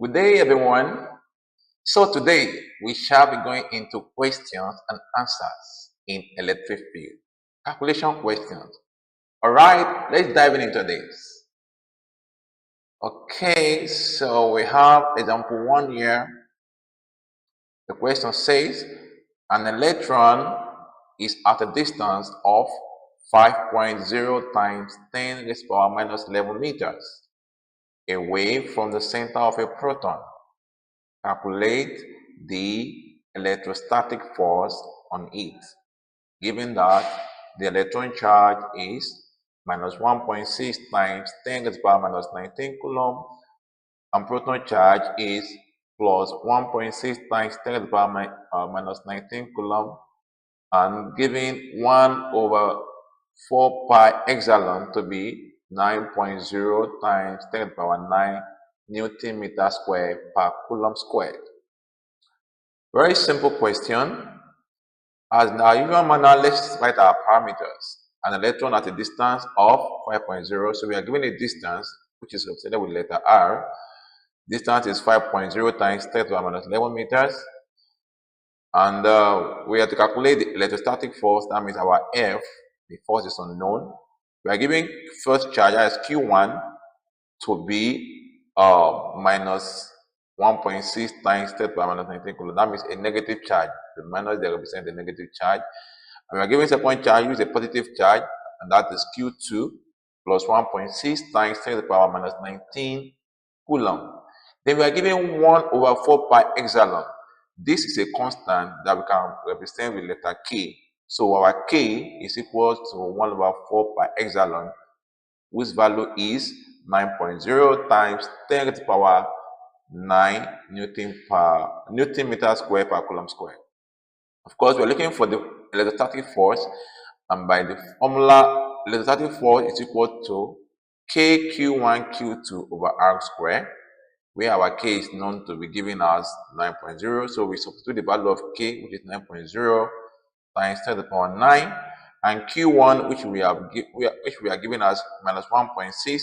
Good day, everyone. So today we shall be going into questions and answers in electric field. Calculation questions. All right, let's dive into this. Okay, so we have example 1 here. The question says an electron is at a distance of 5.0 times 10 raised to the power minus 11 meters away from the center of a proton. Calculate the electrostatic force on it, given that the electron charge is minus 1.6 times 10 to the power minus 19 coulomb, and proton charge is plus 1.6 times 10 to the power minus 19 coulomb, and giving 1 over 4 pi epsilon to be 9.0 times 10 to the power 9 Newton meter square per coulomb squared. Very simple question. As in our usual manner, let's write our parameters. An electron at a distance of 5.0. So we are given a distance which is represented with letter R. Distance is 5.0 times 10 to the minus 11 meters. And we have to calculate the electrostatic force. That means our F, the force is unknown. We are giving first charge as Q1 to be minus 1.6 times 10 to the power minus 19 coulomb. That means a negative charge. The minus they represent the negative charge. And we are giving second charge, use a positive charge, and that is Q2 plus 1.6 times 10 to the power minus 19 coulomb. Then we are giving 1 over 4 pi epsilon. This is a constant that we can represent with letter K. So our K is equal to 1 over 4 pi epsilon, whose value is 9.0 times 10 to the power 9 Newton meter square per coulomb square. Of course, we're looking for the electrostatic force, and by the formula, electrostatic force is equal to KQ1 Q2 over R square, where our K is known to be giving us 9.0. So we substitute the value of K, which is 9.0 times 10 to the power 9, and Q1, which we are giving as minus 1.6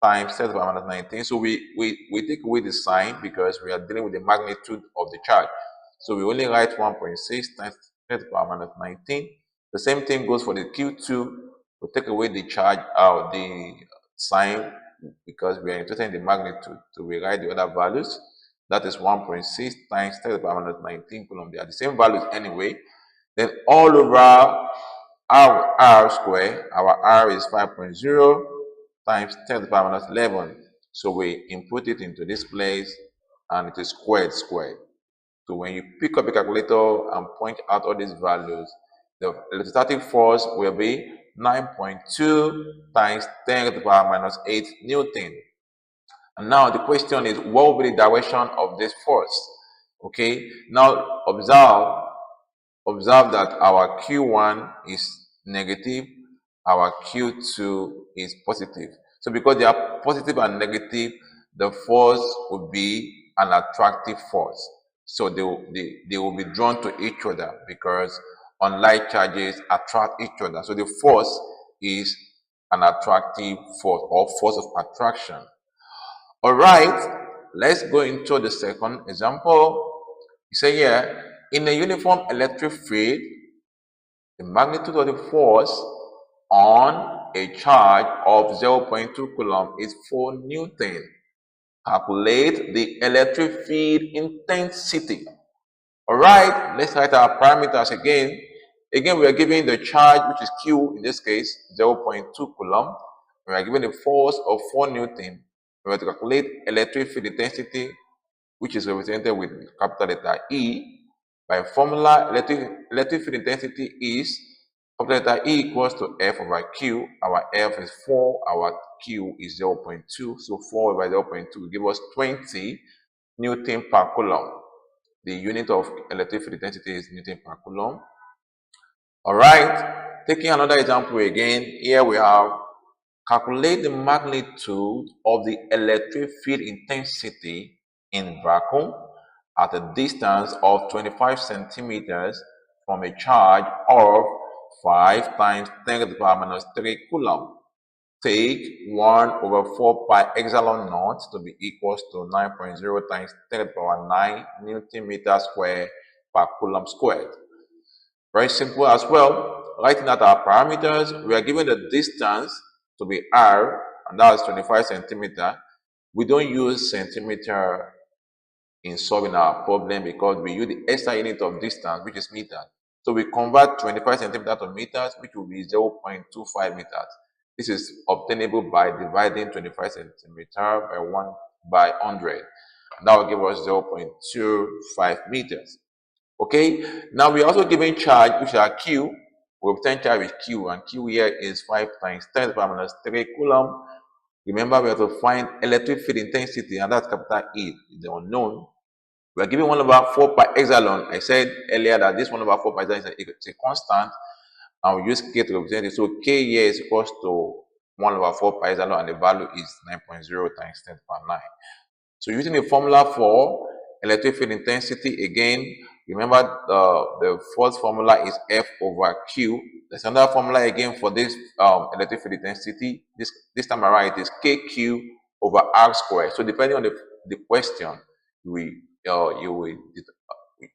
times 10 to the power minus 19. So we take away the sign because we are dealing with the magnitude of the charge. So we only write 1.6 times 10 to the power minus 19. The same thing goes for the Q2. We take away the charge out the sign because we are interested in the magnitude. So we write the other values. That is 1.6 times 10 to the power minus 19 coulomb. They are the same values anyway. Then all over our R square, our R is 5.0 times 10 to the power minus 11. So we input it into this place and it is squared. So when you pick up a calculator and point out all these values, the electrostatic force will be 9.2 times 10 to the power minus 8 Newton. And now the question is, what will be the direction of this force? Okay, now observe that our Q1 is negative, our Q2 is positive. So because they are positive and negative, the force will be an attractive force. So they will be drawn to each other because unlike charges attract each other. So the force is an attractive force or force of attraction. All right, let's go into the second example. You say here, in a uniform electric field, the magnitude of the force on a charge of 0.2 coulomb is 4 Newton. Calculate the electric field intensity. All right, let's write our parameters again. Again, we are given the charge, which is Q, in this case, 0.2 coulomb. We are given the force of 4 Newton. We have to calculate electric field intensity, which is represented with capital letter E. By formula, electric field intensity is capital letter E equals to F over Q. Our F is 4, our Q is 0.2. So 4 over 0.2 will give us 20 Newton per coulomb. The unit of electric field intensity is Newton per coulomb. All right, taking another example again, here we have calculate the magnitude of the electric field intensity in vacuum at a distance of 25 centimeters from a charge of 5 times 10 to the power minus 3 coulomb. take 1 over 4 pi epsilon naught to be equals to 9.0 times 10 to the power 9 Newton meter square per coulomb squared. Very simple as well. Writing out our parameters, we are given the distance to be r, and that is 25 centimeter. We don't use centimeter in solving our problem because we use the extra unit of distance, which is meter. So we convert 25 centimeters to meters, which will be 0.25 meters. This is obtainable by dividing 25 centimeters by 100. And that will give us 0.25 meters. Okay, now we're also given charge, which are Q. We obtain charge with Q, and Q here is 5 times 10 to the power minus 3 coulomb. Remember, we have to find electric field intensity, and that's capital E, the unknown. We are given 1 over 4 pi epsilon. I said earlier that this 1 over 4 pi epsilon is a constant, and we use K to represent it. So K here is equals to 1 over 4 pi epsilon, and the value is 9.0 times 10 to the power 9. So using the formula for electric field intensity, again, remember the first formula is F over Q. There's another formula again for this electric field intensity. This time around it is KQ over R squared. So depending on the question, you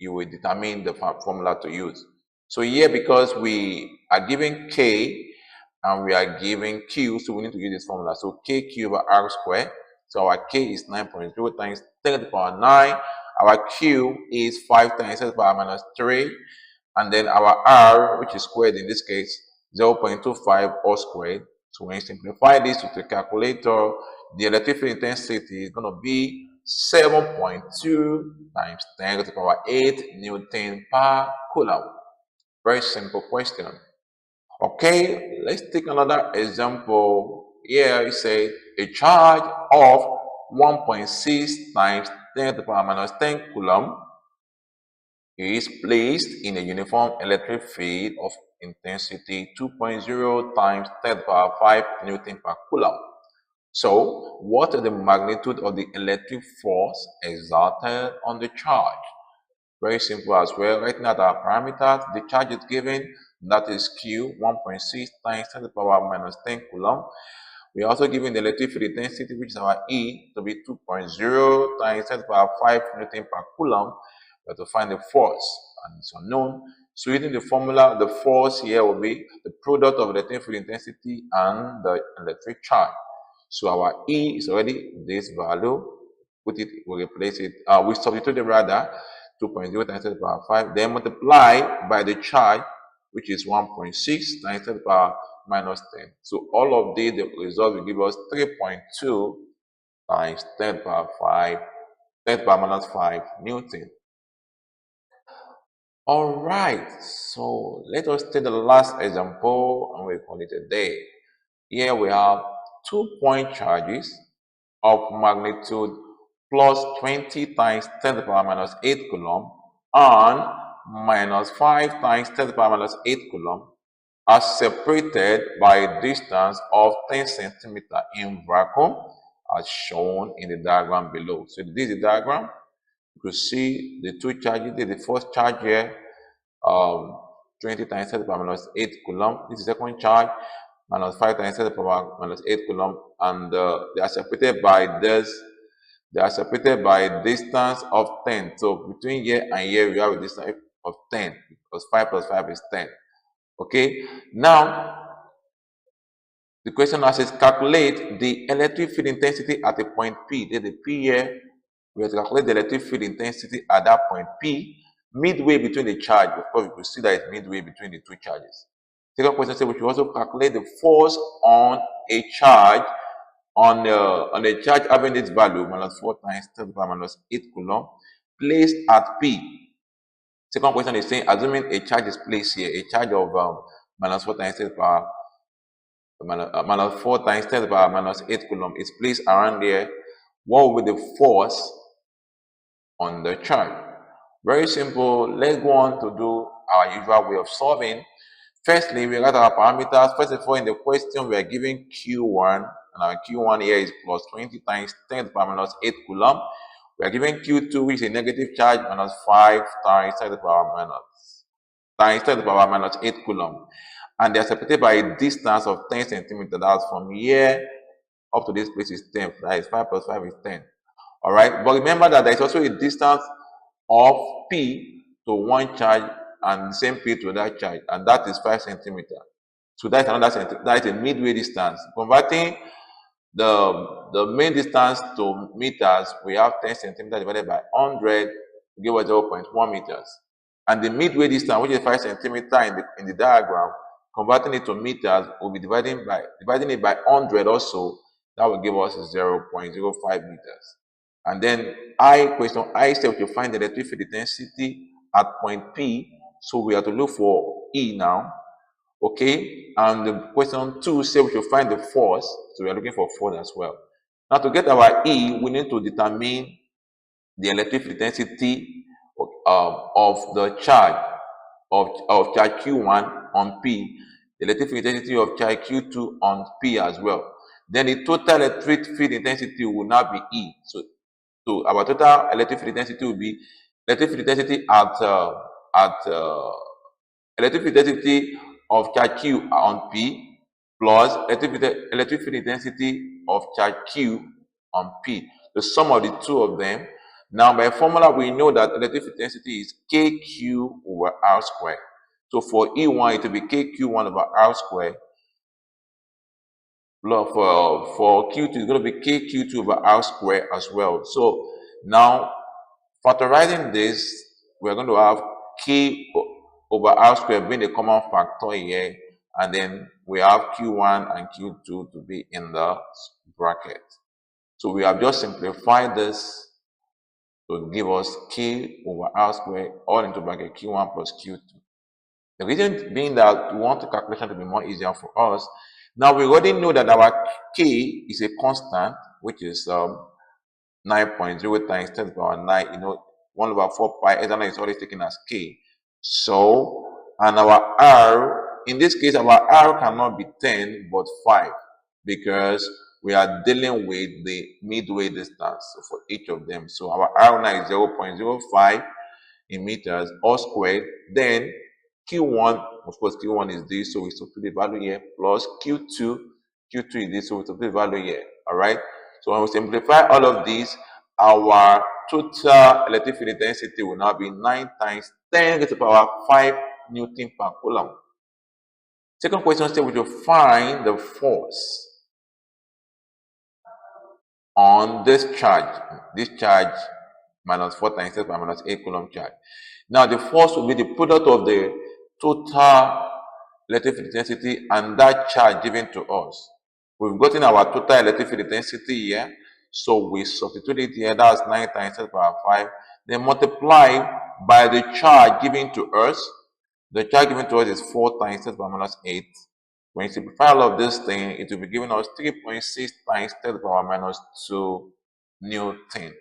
will determine the formula to use. So here, because we are given K and we are given Q, so we need to use this formula. So KQ over R squared. So our K is 9.0 times 10 to the power 9. Our Q is 5 times 10 to the power minus 3. And then our R, which is squared in this case, 0.25 all squared. So when you simplify this with the calculator, the electric field intensity is going to be 7.2 times 10 to the power 8 Newton per coulomb. Very simple question. Okay, let's take another example. Here it says a charge of 1.6 times 10 to the power minus 10 coulomb is placed in a uniform electric field of intensity 2.0 times 10 to the power 5 Newton per coulomb. So, what is the magnitude of the electric force exerted on the charge? Very simple as well. Writing out our parameters, the charge is given, that is Q, 1.6 times 10 to the power minus 10 coulomb. We are also given the electric field intensity, which is our E, to be 2.0 times 10 to the power 5 Newton per coulomb. We have to find the force, and it's unknown. So using the formula, the force here will be the product of electric field intensity and the electric charge. So our E is already this value. We replace it. We substitute it rather 2.0 times 10 to the power 5. Then multiply by the charge, which is 1.6 times 10 to the power minus 10. So all of these, the result will give us 3.2 times 10 to the power 5, 10 to the power minus 5 Newton. All right, so let us take the last example and we call it a day. Here we have 2-point charges of magnitude plus 20 times 10 to the power minus 8 coulomb and minus 5 times 10 to the power minus 8 coulomb are separated by a distance of 10 centimeters in vacuum as shown in the diagram below. So this is the diagram. You can see the two charges. The first charge here, 20 times 10 to the power minus 8 coulomb. This is the second charge, minus 5 times 10 to the power minus 8 coulomb, and they are separated by this. They are separated by a distance of 10. So between here and here, we have a distance of 10 because 5 plus 5 is 10. Okay. Now, the question asks, calculate the electric field intensity at a point P. There's a P here. We have to calculate the electric field intensity at that point P, midway between the charge. Of course, we could see that it's midway between the two charges. Second question says we should also calculate the force on a charge on a charge having its value minus 4 times 10 to the power minus 8 coulomb placed at P. Second question is saying, assuming a charge is placed here, a charge of minus 4 times 10 to the power minus 4 times 10 to the power minus 8 coulomb is placed around there, what will be the force on the charge? Very simple. Let's go on to do our usual way of solving. Firstly, we got our parameters. First of all, in the question, we are given Q1, and our Q1 here is plus 20 times 10 to the power minus 8 coulomb. We are given Q2, which is a negative charge, minus 5 times 10 to the power minus 8 coulomb. and they are separated by a distance of 10 centimeters. That's from here up to this place is 10. That is 5 plus 5 is 10. All right. But remember that there is also a distance of P to one charge and the same P to that charge, and that is 5 centimeters. So that's another centimeter. That is a midway distance. Converting the main distance to meters, we have 10 centimeters divided by 100 to give us 0.1 meters. And the midway distance, which is 5 centimeters in the diagram, converting it to meters, we'll be dividing it by 100 also. That will give us 0.05 meters. And then question I said to find the electric field intensity at point P. So we have to look for E now. Okay, and the question 2 says we should find the force, so we are looking for force as well. Now to get our E, we need to determine the electric field intensity of the charge of charge Q1 on P, the electric field intensity of charge Q2 on P as well. Then the total electric field intensity will now be E. So our total electric field intensity will be electric field intensity electric field intensity of charge Q on P plus electric field intensity of charge Q on P. The sum of the two of them. Now by formula we know that electric field intensity is KQ over R squared. So for E1 it will be KQ1 over R squared. For Q2 it's going to be KQ2 over R squared as well. So now factorizing this, we're going to have K over R squared being the common factor here, and then we have Q1 and Q2 to be in the bracket. So we have just simplified this to give us K over R squared all into bracket Q1 plus Q2. The reason being that we want the calculation to be more easier for us. Now we already know that our K is a constant, which is 9.0 times 10 to the power 9, 1 over 4 pi, eternal is always taken as K. So, and our R, in this case, our R cannot be 10, but 5, because we are dealing with the midway distance for each of them. So our R now is 0.05 in meters, all squared. Then Q1, of course, Q1 is this, so we substitute the value here, plus Q2 is this, so we substitute the value here. All right. So when we simplify all of these, our total electric field intensity will now be 9 times 10 to the power 5 Newton per coulomb. Second question says we should find the force on this charge minus 4 times 10 to the power minus 8 coulomb charge. Now the force will be the product of the total electric field intensity and that charge given to us. We've gotten our total electric field intensity here, so we substitute it here. That's 9 times 10 to the power 5. Then multiply by the charge given to us. The charge given to us is 4 times 10 to the power minus 8. When you simplify all of this thing, it will be giving us 3.6 times 10 to the power minus 2 Newton.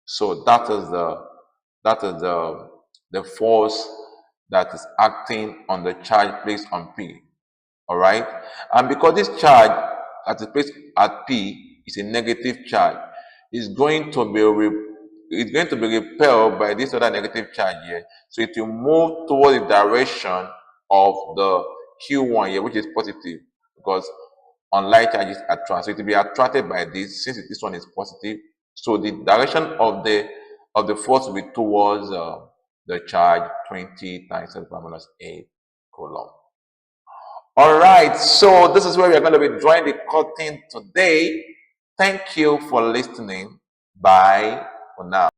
So that is the force that is acting on the charge placed on P. All right, and because this charge at the place at P is a negative charge, it's going to be repelled by this other negative charge here. So it will move towards the direction of the Q1 here, which is positive, because on light charges attract. So it will be attracted by this, since this one is positive. So the direction of the force will be towards the charge 20 times 10 to the power minus 8 coulomb. All right, so this is where we are going to be drawing the curtain today. Thank you for listening. Bye for now.